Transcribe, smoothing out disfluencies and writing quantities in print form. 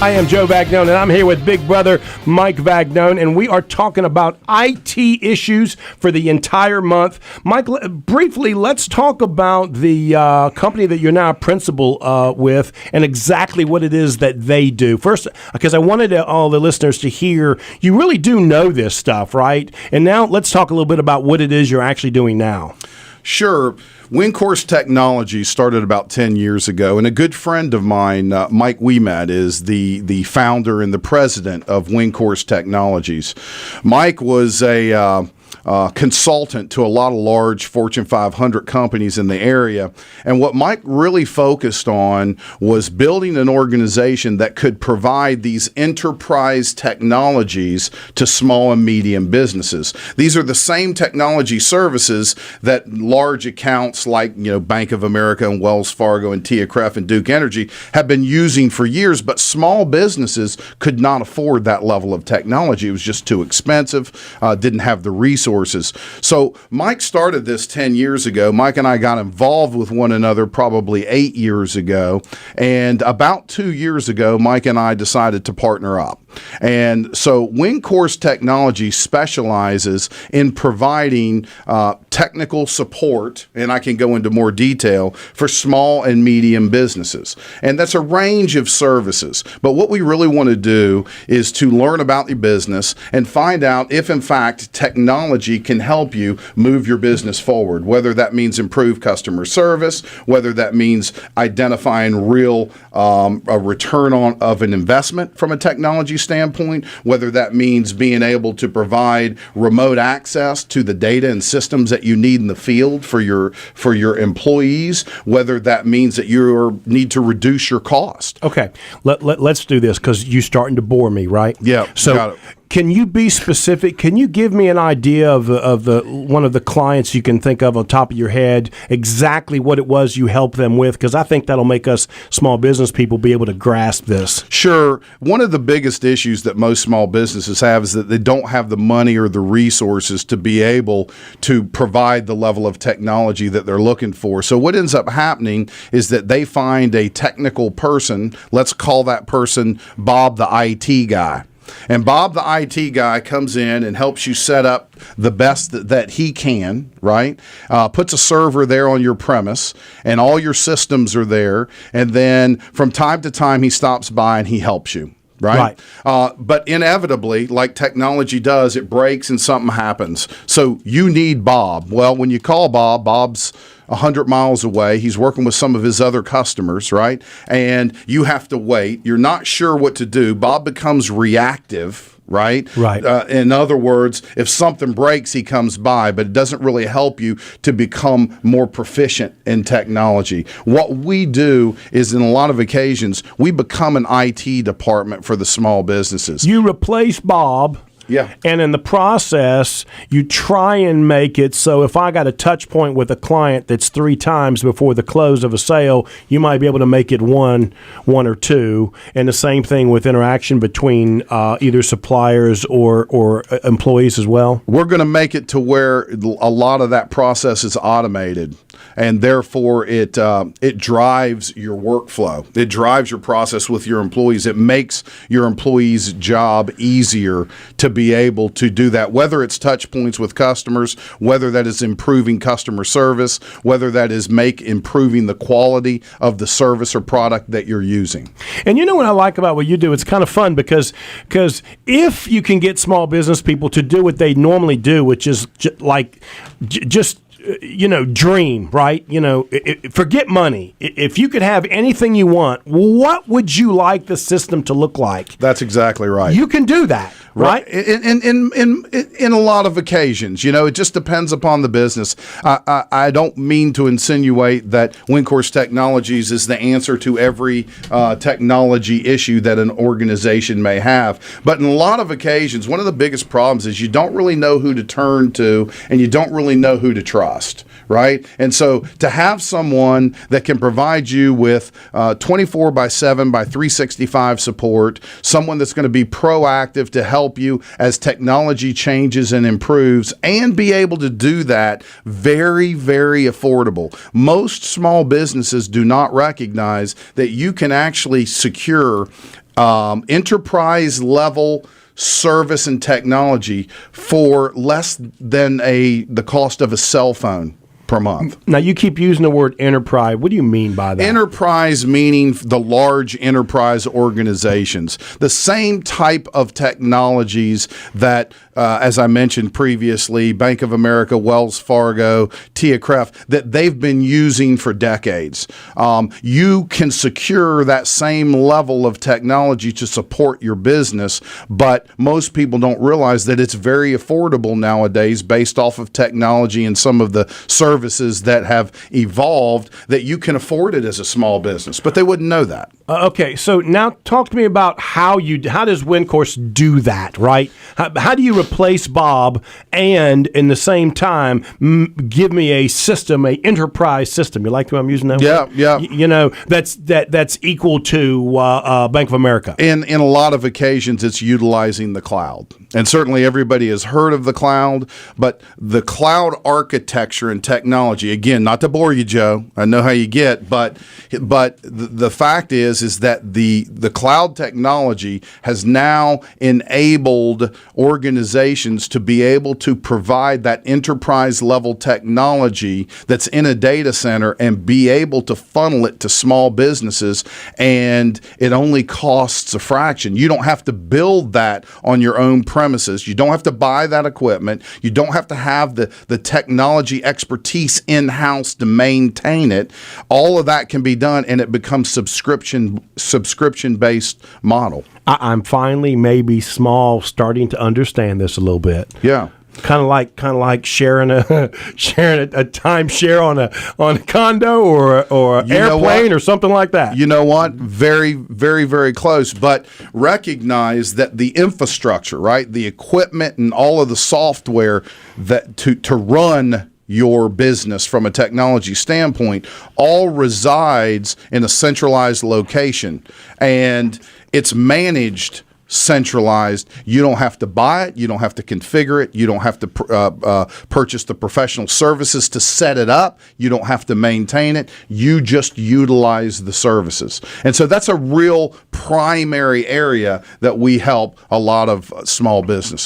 I am Joe Vagnone, and I'm here with big brother Mike Vagnone, and we are talking about IT issues for the entire month. Mike, briefly, let's talk about the company that you're now a principal with and exactly what it is that they do. First, because I wanted all the listeners to hear, you really do know this stuff, right? And now let's talk a little bit about what it is you're actually doing now. Sure. Wincourse Technologies started about 10 years ago, and a good friend of mine, Mike Vagnone, is the founder and the president of Wincourse Technologies. Mike was a consultant to a lot of large Fortune 500 companies in the area. And what Mike really focused on was building an organization that could provide these enterprise technologies to small and medium businesses. These are the same technology services that large accounts like Bank of America and Wells Fargo and TIAA-CREF and Duke Energy have been using for years, but small businesses could not afford that level of technology. It was just too expensive, didn't have the resources. So Mike started this 10 years ago. Mike and I got involved with one another probably 8 years ago. And about 2 years ago, Mike and I decided to partner up. And so Wincourse Technology specializes in providing technical support, and I can go into more detail, for small and medium businesses. And that's a range of services. But what we really want to do is to learn about the business and find out if, in fact, technology can help you move your business forward, whether that means improve customer service, whether that means identifying real a return of an investment from a technology standpoint, whether that means being able to provide remote access to the data and systems that you need in the field for your employees, whether that means that you need to reduce your cost. Okay, let's do this because you're starting to bore me, right? Yeah. So got it. Can you be specific? Can you give me an idea of the one of the clients you can think of on top of your head, exactly what it was you helped them with? Because I think that'll make us small business people be able to grasp this. Sure. One of the biggest issues that most small businesses have is that they don't have the money or the resources to be able to provide the level of technology that they're looking for. So what ends up happening is that they find a technical person, let's call that person Bob the IT guy. And Bob, the IT guy, comes in and helps you set up the best that he can, right? Puts a server there on your premise, and all your systems are there. And then from time to time, he stops by and he helps you. Right. But inevitably, like technology does, it breaks and something happens. So you need Bob. Well, when you call Bob, Bob's 100 miles away. He's working with some of his other customers, right? And you have to wait. You're not sure what to do. Bob becomes reactive, right? Right. In other words, if something breaks, he comes by, but it doesn't really help you to become more proficient in technology. What we do is, in a lot of occasions, we become an IT department for the small businesses. You replace Bob. Yeah. And in the process, you try and make it so if I got a touch point with a client that's 3 times before the close of a sale, you might be able to make it one or two. And the same thing with interaction between either suppliers or employees as well. We're going to make it to where a lot of that process is automated, and therefore it drives your workflow. It drives your process with your employees. It makes your employees' job easier to be able to do that, whether it's touch points with customers, whether that is improving customer service, whether that is improving the quality of the service or product that you're using. And you know what I like about what you do? It's kind of fun because if you can get small business people to do what they normally do, which is just dream, right? Forget money. If you could have anything you want, what would you like the system to look like? That's exactly right. You can do that, right? In a lot of occasions, it just depends upon the business. I don't mean to insinuate that Wincourse Technologies is the answer to every technology issue that an organization may have. But in a lot of occasions, one of the biggest problems is you don't really know who to turn to, and you don't really know who to trust. Right? And so to have someone that can provide you with 24/7 by 365 support, someone that's going to be proactive to help you as technology changes and improves, and be able to do that very, very affordable. Most small businesses do not recognize that you can actually secure enterprise level service and technology for less than the cost of a cell phone per month. Now, you keep using the word enterprise. What do you mean by that? Enterprise meaning the large enterprise organizations. The same type of technologies that, as I mentioned previously, Bank of America, Wells Fargo, TIAA-CREF, that they've been using for decades. You can secure that same level of technology to support your business, but most people don't realize that it's very affordable nowadays based off of technology and some of the services that have evolved, that you can afford it as a small business, but they wouldn't know that. Okay, so now talk to me about how does Wincourse do that, right? How do you replace Bob and in the same time give me a system, a enterprise system? You like the way I'm using that word? Yeah. You know, that's equal to Bank of America. In a lot of occasions, it's utilizing the cloud. And certainly everybody has heard of the cloud, but the cloud architecture and technology, again, not to bore you, Joe, I know how you get, but the fact is that the cloud technology has now enabled organizations to be able to provide that enterprise level technology that's in a data center and be able to funnel it to small businesses, and it only costs a fraction. You don't have to build that on your own premises. You don't have to buy that equipment. You don't have to have the technology expertise in-house to maintain it. All of that can be done, and it becomes subscription-based model. I'm finally, maybe small, starting to understand this a little bit. Yeah. Kind of like sharing a timeshare on a condo or an airplane or something like that. You know what? Very, very, very close. But recognize that the infrastructure, right, the equipment and all of the software that to run your business from a technology standpoint all resides in a centralized location, and it's managed centralized. You don't have to buy it. You don't have to configure it. You don't have to purchase the professional services to set it up. You don't have to maintain it. You just utilize the services. And so that's a real primary area that we help a lot of small businesses.